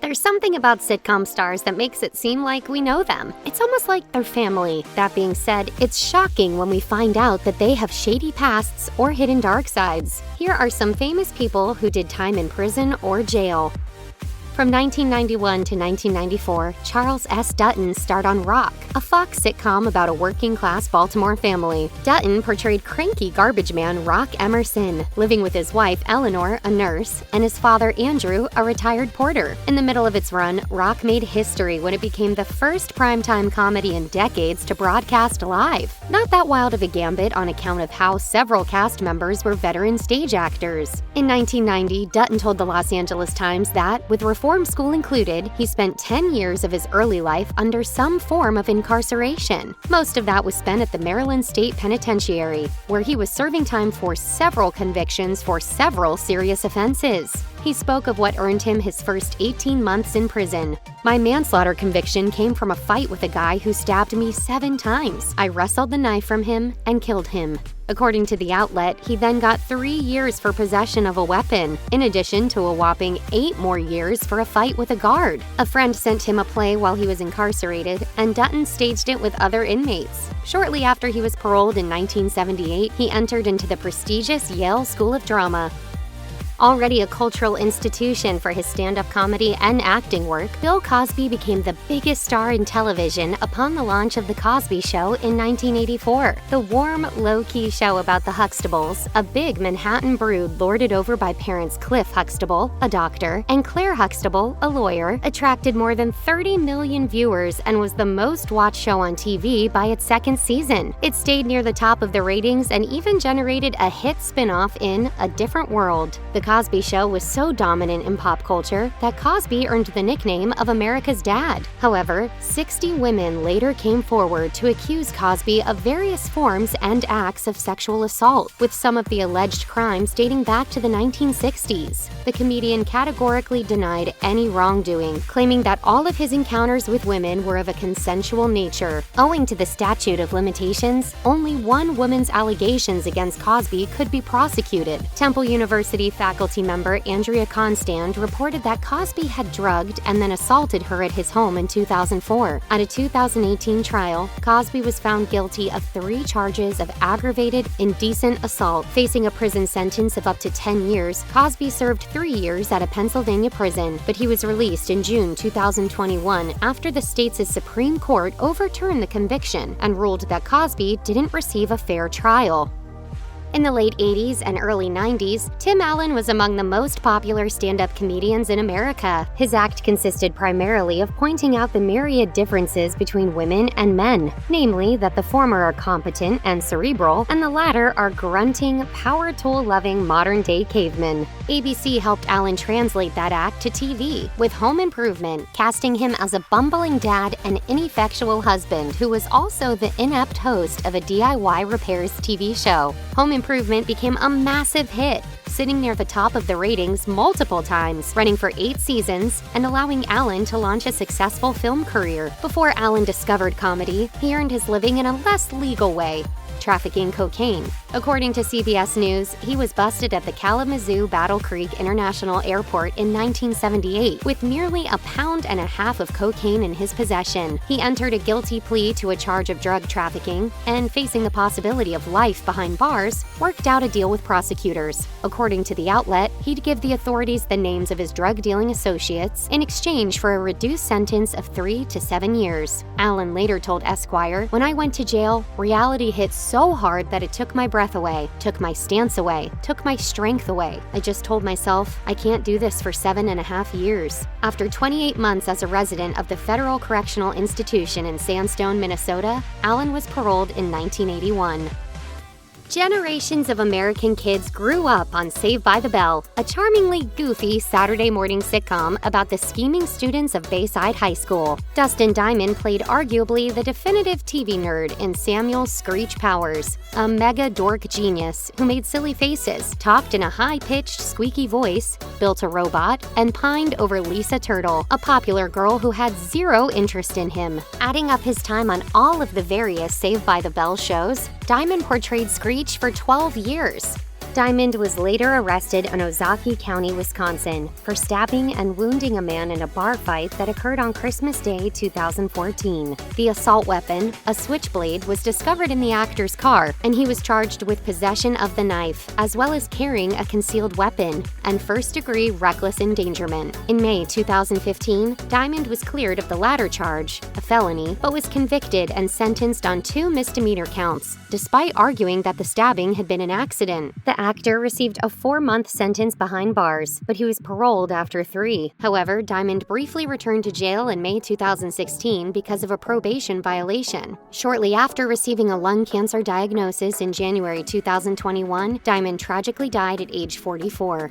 There's something about sitcom stars that makes it seem like we know them. It's almost like they're family. That being said, it's shocking when we find out that they have shady pasts or hidden dark sides. Here are some famous people who did time in prison or jail. From 1991 to 1994, Charles S. Dutton starred on Rock, a Fox sitcom about a working-class Baltimore family. Dutton portrayed cranky garbage man Rock Emerson, living with his wife Eleanor, a nurse, and his father Andrew, a retired porter. In the middle of its run, Rock made history when it became the first primetime comedy in decades to broadcast live. Not that wild of a gambit on account of how several cast members were veteran stage actors. In 1990, Dutton told the Los Angeles Times that, with reform school included, he spent 10 years of his early life under some form of incarceration. Most of that was spent at the Maryland State Penitentiary, where he was serving time for several convictions for several serious offenses. He spoke of what earned him his first 18 months in prison. "My manslaughter conviction came from a fight with a guy who stabbed me 7 times. I wrestled the knife from him and killed him." According to the outlet, he then got 3 years for possession of a weapon, in addition to a whopping 8 more years for a fight with a guard. A friend sent him a play while he was incarcerated, and Dutton staged it with other inmates. Shortly after he was paroled in 1978, he entered into the prestigious Yale School of Drama. Already a cultural institution for his stand-up comedy and acting work, Bill Cosby became the biggest star in television upon the launch of The Cosby Show in 1984. The warm, low-key show about the Huxtables, a big Manhattan brood lorded over by parents Cliff Huxtable, a doctor, and Claire Huxtable, a lawyer, attracted more than 30 million viewers and was the most-watched show on TV by its second season. It stayed near the top of the ratings and even generated a hit spin-off in A Different World. The Cosby Show was so dominant in pop culture that Cosby earned the nickname of America's Dad. However, 60 women later came forward to accuse Cosby of various forms and acts of sexual assault, with some of the alleged crimes dating back to the 1960s. The comedian categorically denied any wrongdoing, claiming that all of his encounters with women were of a consensual nature. Owing to the statute of limitations, only one woman's allegations against Cosby could be prosecuted. Temple University faculty member Andrea Constand reported that Cosby had drugged and then assaulted her at his home in 2004. At a 2018 trial, Cosby was found guilty of 3 charges of aggravated, indecent assault. Facing a prison sentence of up to 10 years, Cosby served 3 years at a Pennsylvania prison, but he was released in June 2021 after the state's Supreme Court overturned the conviction and ruled that Cosby didn't receive a fair trial. In the late 80s and early 90s, Tim Allen was among the most popular stand-up comedians in America. His act consisted primarily of pointing out the myriad differences between women and men, namely that the former are competent and cerebral, and the latter are grunting, power tool-loving modern-day cavemen. ABC helped Allen translate that act to TV, with Home Improvement casting him as a bumbling dad and ineffectual husband who was also the inept host of a DIY repairs TV show. Home Improvement became a massive hit, sitting near the top of the ratings multiple times, running for 8 seasons, and allowing Allen to launch a successful film career. Before Allen discovered comedy, he earned his living in a less legal way, trafficking cocaine. According to CBS News, he was busted at the Kalamazoo Battle Creek International Airport in 1978 with nearly 1.5 pounds of cocaine in his possession. He entered a guilty plea to a charge of drug trafficking and, facing the possibility of life behind bars, worked out a deal with prosecutors. According to the outlet, he'd give the authorities the names of his drug-dealing associates in exchange for a reduced sentence of 3 to 7 years. Allen later told Esquire, "When I went to jail, reality hit so hard that it took my breath away, took my stance away, took my strength away. I just told myself, I can't do this for 7.5 years. After 28 months as a resident of the Federal Correctional Institution in Sandstone, Minnesota, Allen was paroled in 1981. Generations of American kids grew up on Saved by the Bell, a charmingly goofy Saturday morning sitcom about the scheming students of Bayside High School. Dustin Diamond played arguably the definitive TV nerd in Samuel Screech Powers, a mega dork genius who made silly faces, talked in a high-pitched, squeaky voice, built a robot, and pined over Lisa Turtle, a popular girl who had zero interest in him. Adding up his time on all of the various Saved by the Bell shows, Diamond portrayed Screech for 12 years. Diamond was later arrested in Ozaukee County, Wisconsin, for stabbing and wounding a man in a bar fight that occurred on Christmas Day 2014. The assault weapon, a switchblade, was discovered in the actor's car, and he was charged with possession of the knife, as well as carrying a concealed weapon, and first-degree reckless endangerment. In May 2015, Diamond was cleared of the latter charge, a felony, but was convicted and sentenced on 2 misdemeanor counts, despite arguing that the stabbing had been an accident. The actor received a 4-month sentence behind bars, but he was paroled after 3. However, Diamond briefly returned to jail in May 2016 because of a probation violation. Shortly after receiving a lung cancer diagnosis in January 2021, Diamond tragically died at age 44.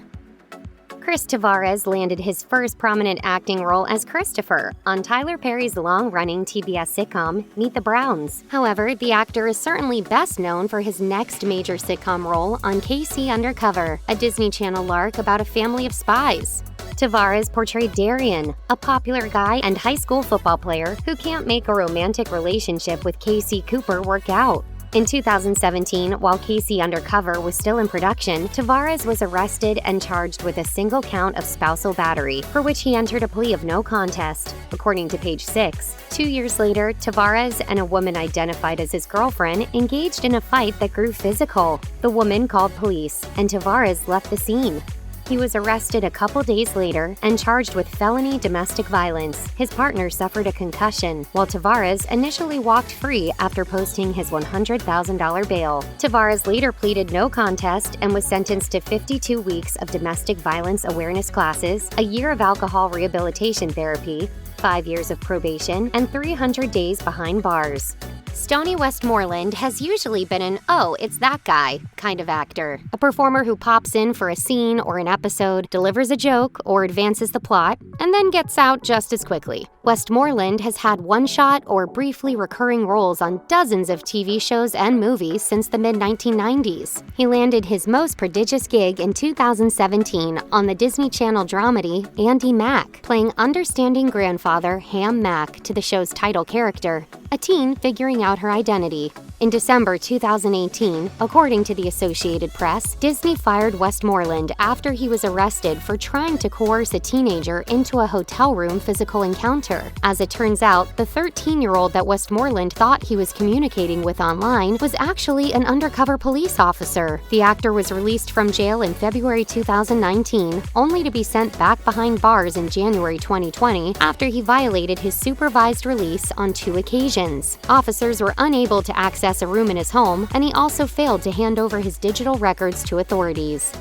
Chris Tavarez landed his first prominent acting role as Christopher on Tyler Perry's long-running TBS sitcom, Meet the Browns. However, the actor is certainly best known for his next major sitcom role on KC Undercover, a Disney Channel lark about a family of spies. Tavarez portrayed Darian, a popular guy and high school football player who can't make a romantic relationship with KC Cooper work out. In 2017, while KC Undercover was still in production, Tavarez was arrested and charged with a single count of spousal battery, for which he entered a plea of no contest, according to Page 6. 2 years later, Tavarez and a woman identified as his girlfriend engaged in a fight that grew physical. The woman called police, and Tavarez left the scene. He was arrested a couple days later and charged with felony domestic violence. His partner suffered a concussion, while Tavarez initially walked free after posting his $100,000 bail. Tavarez later pleaded no contest and was sentenced to 52 weeks of domestic violence awareness classes, a year of alcohol rehabilitation therapy, 5 years of probation, and 300 days behind bars. Stoney Westmoreland has usually been an "oh, it's that guy" kind of actor, a performer who pops in for a scene or an episode, delivers a joke, or advances the plot, and then gets out just as quickly. Westmoreland has had one-shot or briefly recurring roles on dozens of TV shows and movies since the mid-1990s. He landed his most prodigious gig in 2017 on the Disney Channel dramedy Andy Mack, playing understanding grandfather Ham Mack to the show's title character, a teen figuring out her identity. In December 2018, according to the Associated Press, Disney fired Westmoreland after he was arrested for trying to coerce a teenager into a hotel room physical encounter. As it turns out, the 13-year-old that Westmoreland thought he was communicating with online was actually an undercover police officer. The actor was released from jail in February 2019, only to be sent back behind bars in January 2020 after he violated his supervised release on 2 occasions. Officers were unable to access a room in his home, and he also failed to hand over his digital records to authorities.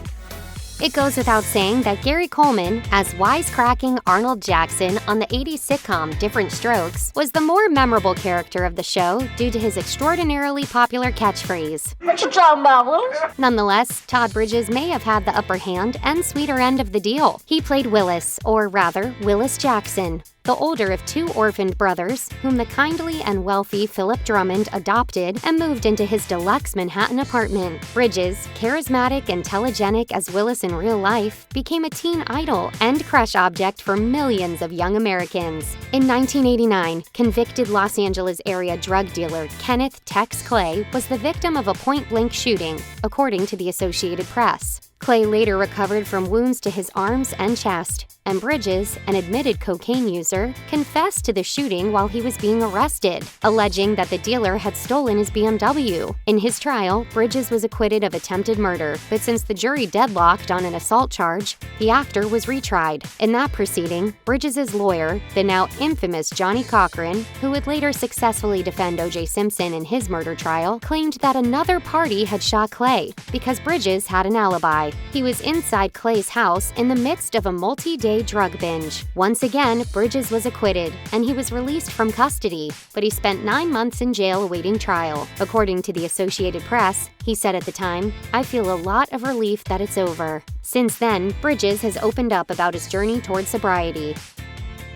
It goes without saying that Gary Coleman, as wisecracking Arnold Jackson on the 80s sitcom Different Strokes, was the more memorable character of the show due to his extraordinarily popular catchphrase. "What you talking about, Willis?" Nonetheless, Todd Bridges may have had the upper hand and sweeter end of the deal. He played Willis, or rather, Willis Jackson, the older of 2 orphaned brothers, whom the kindly and wealthy Philip Drummond adopted and moved into his deluxe Manhattan apartment. Bridges, charismatic and telegenic as Willis in real life, became a teen idol and crush object for millions of young Americans. In 1989, convicted Los Angeles area drug dealer Kenneth Tex Clay was the victim of a point-blank shooting, according to the Associated Press. Clay later recovered from wounds to his arms and chest, and Bridges, an admitted cocaine user, confessed to the shooting while he was being arrested, alleging that the dealer had stolen his BMW. In his trial, Bridges was acquitted of attempted murder, but since the jury deadlocked on an assault charge, the actor was retried. In that proceeding, Bridges' lawyer, the now infamous Johnny Cochran, who would later successfully defend O.J. Simpson in his murder trial, claimed that another party had shot Clay because Bridges had an alibi. He was inside Clay's house in the midst of a multi-day drug binge. Once again, Bridges was acquitted, and he was released from custody, but he spent 9 months in jail awaiting trial. According to the Associated Press, he said at the time, "I feel a lot of relief that it's over." Since then, Bridges has opened up about his journey toward sobriety.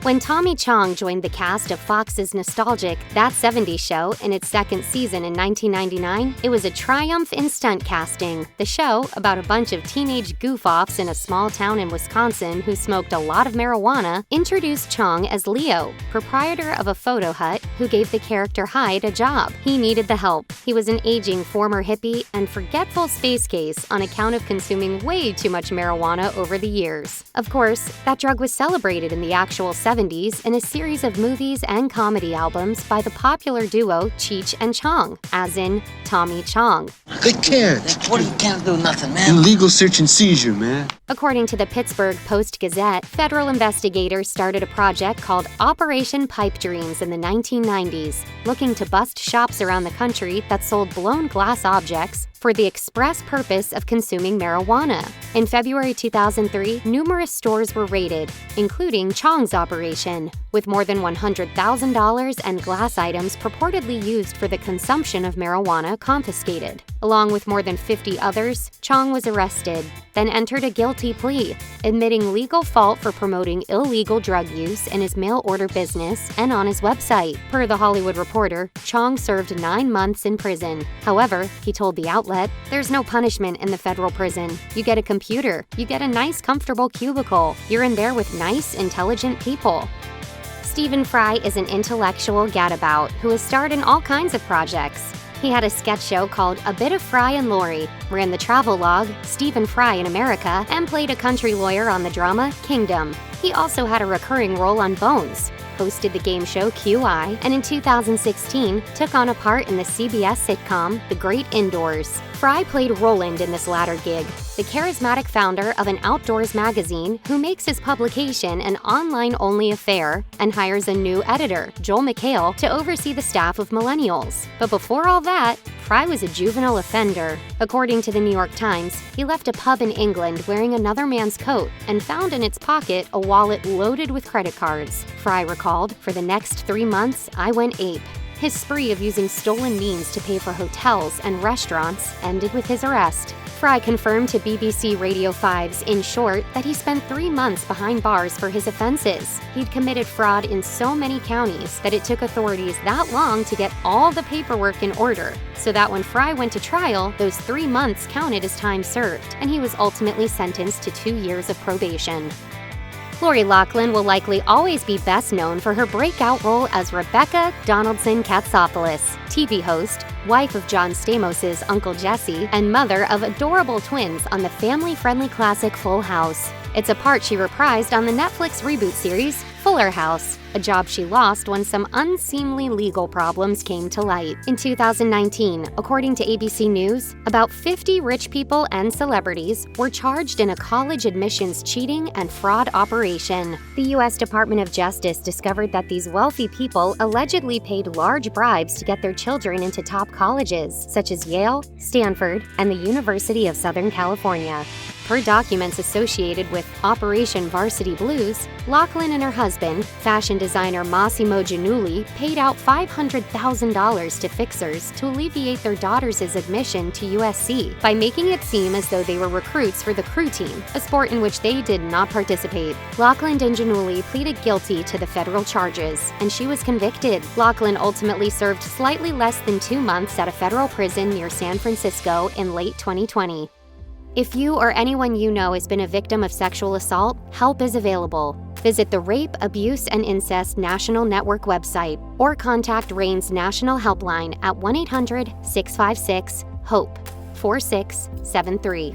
When Tommy Chong joined the cast of Fox's nostalgic That 70s Show in its second season in 1999, it was a triumph in stunt casting. The show, about a bunch of teenage goof-offs in a small town in Wisconsin who smoked a lot of marijuana, introduced Chong as Leo, proprietor of a photo hut who gave the character Hyde a job. He needed the help. He was an aging former hippie and forgetful space case on account of consuming way too much marijuana over the years. Of course, that drug was celebrated in the actual 70s in a series of movies and comedy albums by the popular duo Cheech and Chong, as in Tommy Chong. They can't. What you can't do nothing, man? Illegal search and seizure, man. According to the Pittsburgh Post-Gazette, federal investigators started a project called Operation Pipe Dreams in the 1990s, looking to bust shops around the country that sold blown glass objects for the express purpose of consuming marijuana. In February 2003, numerous stores were raided, including Chong's operation, with more than $100,000 and glass items purportedly used for the consumption of marijuana confiscated. Along with more than 50 others, Chong was arrested, then entered a guilty plea, admitting legal fault for promoting illegal drug use in his mail-order business and on his website. Per The Hollywood Reporter, Chong served 9 months in prison. However, he told the outlet, "There's no punishment in the federal prison. You get a computer. You get a nice, comfortable cubicle. You're in there with nice, intelligent people." Stephen Fry is an intellectual gadabout who has starred in all kinds of projects. He had a sketch show called A Bit of Fry and Laurie, ran the travelogue Stephen Fry in America, and played a country lawyer on the drama Kingdom. He also had a recurring role on Bones, hosted the game show QI, and in 2016 took on a part in the CBS sitcom The Great Indoors. Fry played Roland in this latter gig, the charismatic founder of an outdoors magazine who makes his publication an online-only affair and hires a new editor, Joel McHale, to oversee the staff of millennials. But before all that, Fry was a juvenile offender. According to the New York Times, he left a pub in England wearing another man's coat and found in its pocket a wallet loaded with credit cards. Fry recalled, "For the next 3 months, I went ape." His spree of using stolen means to pay for hotels and restaurants ended with his arrest. Fry confirmed to BBC Radio 5's In Short that he spent 3 months behind bars for his offenses. He'd committed fraud in so many counties that it took authorities that long to get all the paperwork in order, so that when Fry went to trial, those 3 months counted as time served, and he was ultimately sentenced to 2 years of probation. Lori Loughlin will likely always be best known for her breakout role as Rebecca Donaldson Katsopoulos, TV host, wife of John Stamos' Uncle Jesse, and mother of adorable twins on the family-friendly classic Full House. It's a part she reprised on the Netflix reboot series Fuller House, a job she lost when some unseemly legal problems came to light. In 2019, according to ABC News, about 50 rich people and celebrities were charged in a college admissions cheating and fraud operation. The U.S. Department of Justice discovered that these wealthy people allegedly paid large bribes to get their children into top colleges, such as Yale, Stanford, and the University of Southern California. Per documents associated with Operation Varsity Blues, Loughlin and her husband, fashion designer Massimo Giannulli, paid out $500,000 to fixers to alleviate their daughters' admission to USC by making it seem as though they were recruits for the crew team, a sport in which they did not participate. Loughlin and Giannulli pleaded guilty to the federal charges, and she was convicted. Loughlin ultimately served slightly less than 2 months at a federal prison near San Francisco in late 2020. If you or anyone you know has been a victim of sexual assault, help is available. Visit the Rape, Abuse, and Incest National Network website or contact RAIN's National Helpline at 1-800-656-HOPE 4673.